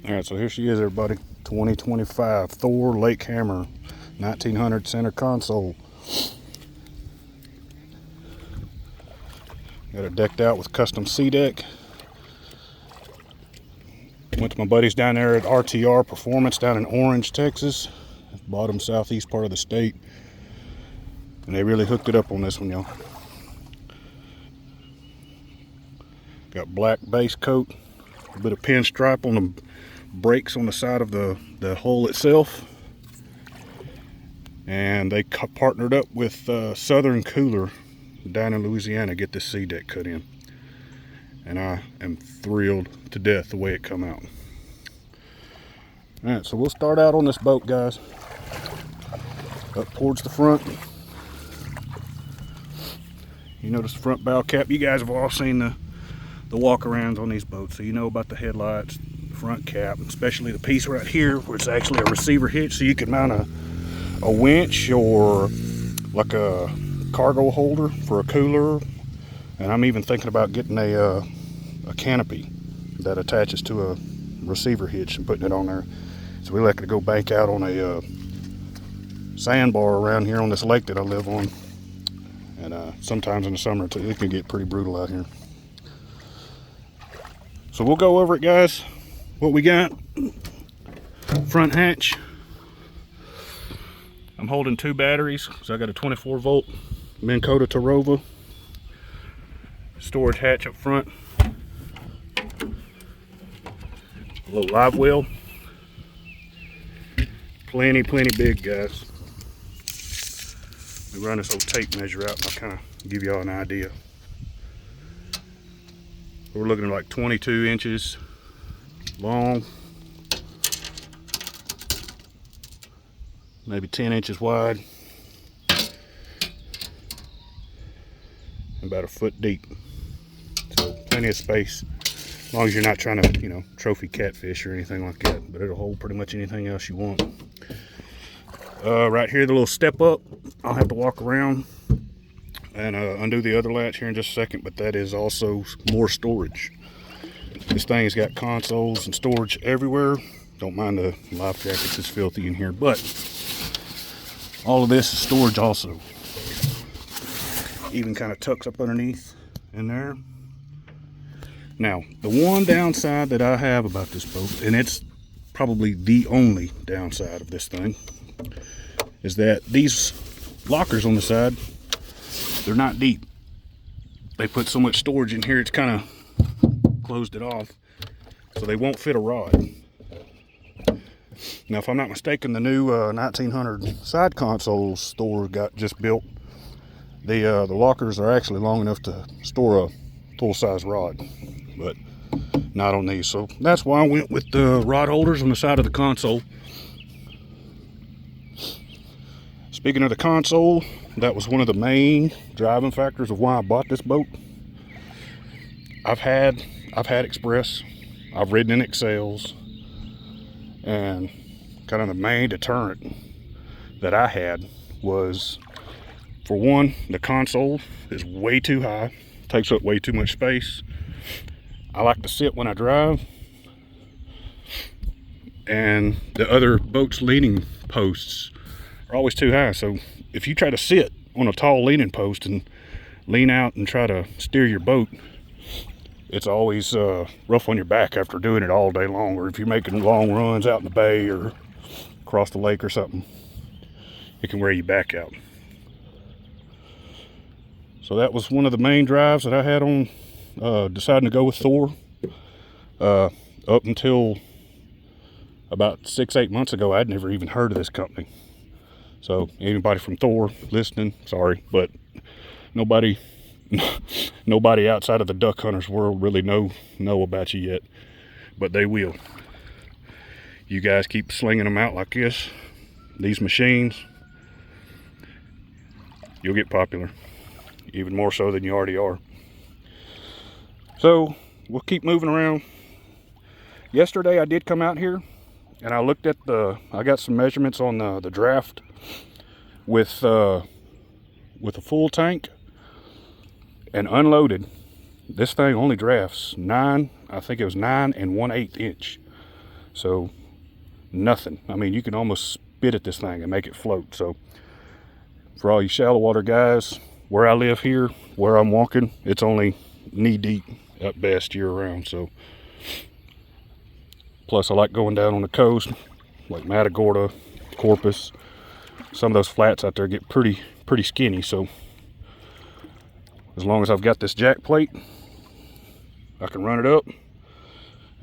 All right, so here she is, everybody. 2025 Thor Lake Hammer, 1900 center console. Got it decked out with custom C-deck. Went to my buddies down there at RTR Performance down in Orange, Texas. Bottom southeast part of the state. And they really hooked it up on this one, y'all. Got black base coat, a bit of pinstripe on the brakes on the side of the hull itself. And they partnered up with Southern Cooler down in Louisiana to get this C-deck cut in. And I am thrilled to death the way it come out. Alright, so we'll start out on this boat, guys. Up towards the front. You notice the front bow cap. You guys have all seen the walk-arounds on these boats, so you know about the headlights, the front cap, especially the piece right here where it's actually a receiver hitch, so you can mount a winch or like a cargo holder for a cooler. And I'm even thinking about getting a canopy that attaches to a receiver hitch and putting it on there. So we like to go bank out on a sandbar around here on this lake that I live on. And sometimes in the summer it can get pretty brutal out here. So we'll go over it, guys. What we got: front hatch. I'm holding 2 batteries, so I got a 24 volt Minn Kota Tarova. Storage hatch up front. A little live well. Plenty big, guys. We run this old tape measure out and I'll kind of give y'all an idea. We're looking at like 22 inches long, maybe 10 inches wide, about a foot deep. So plenty of space, as long as you're not trying to, you know, trophy catfish or anything like that. But it'll hold pretty much anything else you want. Right here, the little step up. I'll have to walk around and undo the other latch here in just a second, but that is also more storage. This thing has got consoles and storage everywhere. Don't mind the life jackets, it's filthy in here, but all of this is storage also. Even kind of tucks up underneath in there. Now, the one downside that I have about this boat, and it's probably the only downside of this thing, is that these lockers on the side, they're not deep. They put so much storage in here, it's kind of closed it off, so they won't fit a rod. Now, if I'm not mistaken, the new 1900 side consoles THOR got just built. The lockers are actually long enough to store a full-size rod, but not on these. So that's why I went with the rod holders on the side of the console. Speaking of the console, that was one of the main driving factors of why I bought this boat. I've had Express, I've ridden in Excels, and kind of the main deterrent that I had was, for one, the console is way too high, takes up way too much space. I like to sit when I drive, and the other boat's leaning posts are always too high. So if you try to sit on a tall leaning post and lean out and try to steer your boat, it's always rough on your back after doing it all day long. Or if you're making long runs out in the bay or across the lake or something, it can wear you back out. So that was one of the main drives that I had on deciding to go with THOR. Up until about 6-8 months ago, I'd never even heard of this company. So anybody from THOR listening, sorry, but nobody outside of the duck hunters world really know about you yet, but they will. You guys keep slinging them out like this, these machines, you'll get popular, even more so than you already are. So we'll keep moving around. Yesterday I did come out here and I looked at I got some measurements on the draft with a full tank and unloaded. This thing only drafts 9 1/8 inch. So nothing. I mean, you can almost spit at this thing and make it float. So for all you shallow water guys, where I live here, where I'm walking, it's only knee deep at best year round. So plus I like going down on the coast like Matagorda, Corpus. Some of those flats out there get pretty skinny. So as long as I've got this jack plate, I can run it up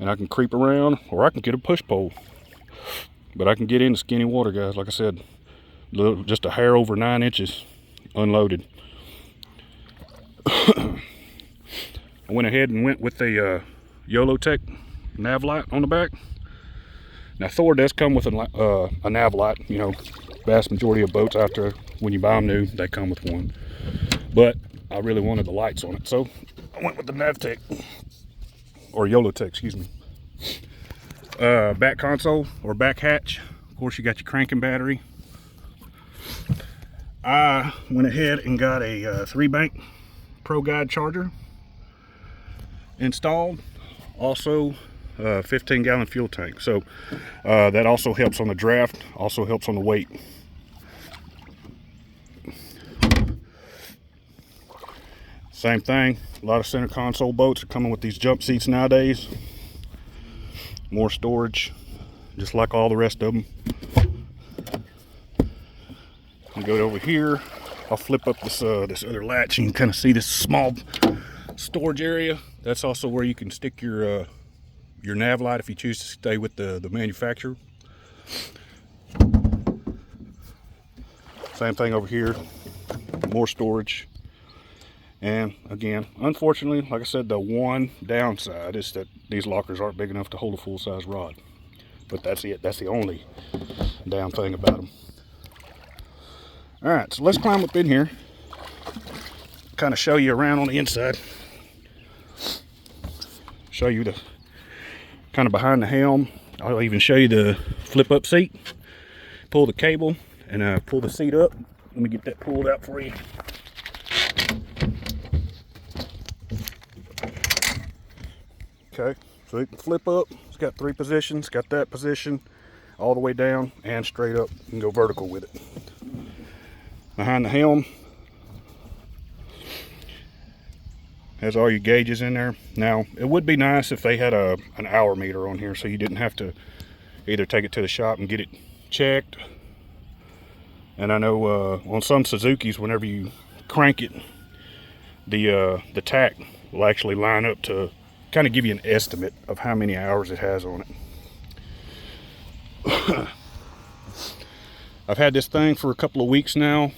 and I can creep around, or I can get a push pole. But I can get into skinny water, guys. Like I said, just a hair over 9 inches unloaded. I went ahead and went with the YOLO-Tech nav light on the back. Now THOR does come with a nav light. You know, vast majority of boats out there, when you buy them new, they come with one. But I really wanted the lights on it, so I went with the NavTech, or YOLO-Tech, excuse me. Back console or back hatch, of course you got your cranking battery. I went ahead and got a 3-bank Pro Guide charger installed. Also 15-gallon fuel tank, so that also helps on the draft, also helps on the weight. Same thing, a lot of center console boats are coming with these jump seats nowadays. More storage, just like all the rest of them. I'll go over here. I'll flip up this other latch and you can kind of see this small storage area. That's also where you can stick your nav light if you choose to stay with the manufacturer. Same thing over here, more storage. And again, unfortunately, like I said, the one downside is that these lockers aren't big enough to hold a full-size rod. But that's it. That's the only down thing about them. All right, so let's climb up in here. Kind of show you around on the inside. Show you the kind of behind the helm. I'll even show you the flip-up seat. Pull the cable and pull the seat up. Let me get that pulled out for you. Okay, so it can flip up. It's got 3 positions. Got that position all the way down and straight up. You can go vertical with it. Behind the helm has all your gauges in there. Now, it would be nice if they had an hour meter on here, so you didn't have to either take it to the shop and get it checked. And I know on some Suzukis, whenever you crank it, the tack will actually line up to kind of give you an estimate of how many hours it has on it. I've had this thing for a couple of weeks now.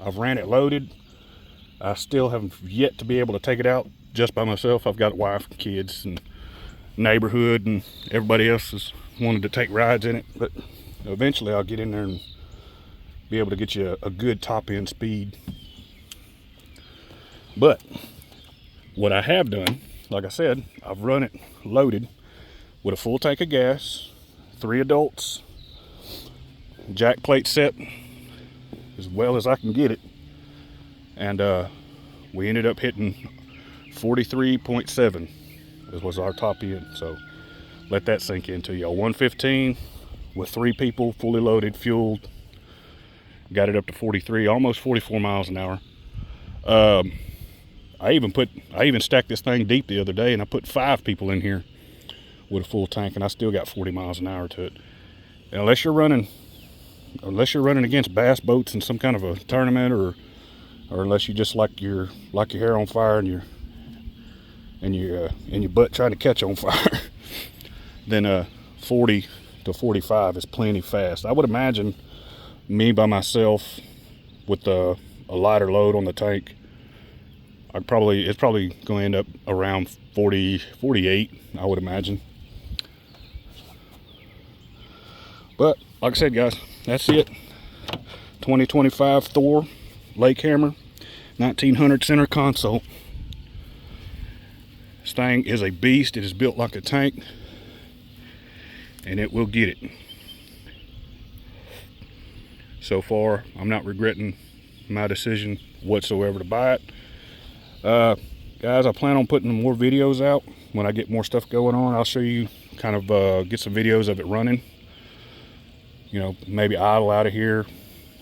I've ran it loaded. I still have yet to be able to take it out just by myself. I've got a wife and kids and neighborhood and everybody else has wanted to take rides in it, but eventually I'll get in there and be able to get you a good top end speed. But what I have done, like I said, I've run it loaded with a full tank of gas, 3 adults, jack plate set as well as I can get it, and we ended up hitting 43.7 was our top end. So let that sink into you. 115 with 3 people, fully loaded, fueled, got it up to 43, almost 44 miles an hour. I even stacked this thing deep the other day, and I put 5 people in here with a full tank, and I still got 40 miles an hour to it. And unless you're running against bass boats in some kind of a tournament, or unless you just like your hair on fire and your butt trying to catch on fire, then 40 to 45 is plenty fast. I would imagine me by myself with a lighter load on the tank, it's probably going to end up around 40, 48, I would imagine. But like I said, guys, that's it. 2025 THOR Lake Hammer 1900 center console. This thing is a beast. It is built like a tank, and it will get it. So far, I'm not regretting my decision whatsoever to buy it. Guys, I plan on putting more videos out when I get more stuff going on. I'll show you kind of get some videos of it running. You know, maybe idle out of here,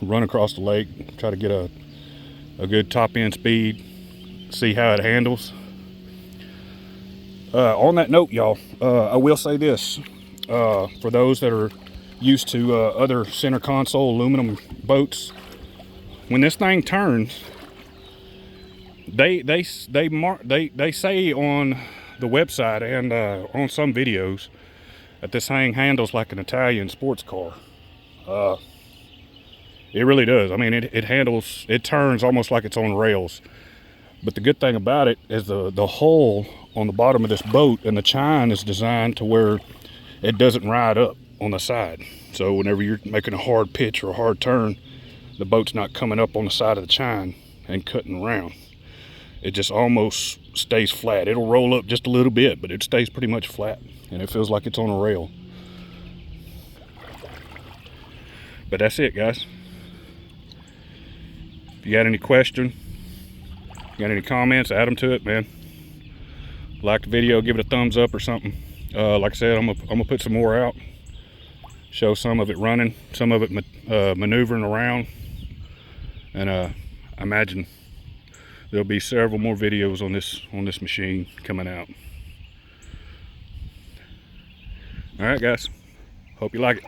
run across the lake, try to get a good top end speed, see how it handles. On that note, y'all, I will say this, for those that are used to other center console aluminum boats, when this thing turns, they say on the website and on some videos that this thing handles like an Italian sports car. It really does. I mean, it turns almost like it's on rails. But the good thing about it is the hole on the bottom of this boat and the chine is designed to where it doesn't ride up on the side. So whenever you're making a hard pitch or a hard turn, the boat's not coming up on the side of the chine and cutting around. It just almost stays flat. It'll roll up just a little bit, but it stays pretty much flat, and it feels like it's on a rail. But that's it, guys. If you got any question, got any comments, add them to it, man. Like the video, give it a thumbs up or something. Like I said, I'm gonna put some more out, show some of it running, some of it maneuvering around, and I imagine there'll be several more videos on this machine coming out. All right, guys, hope you like it.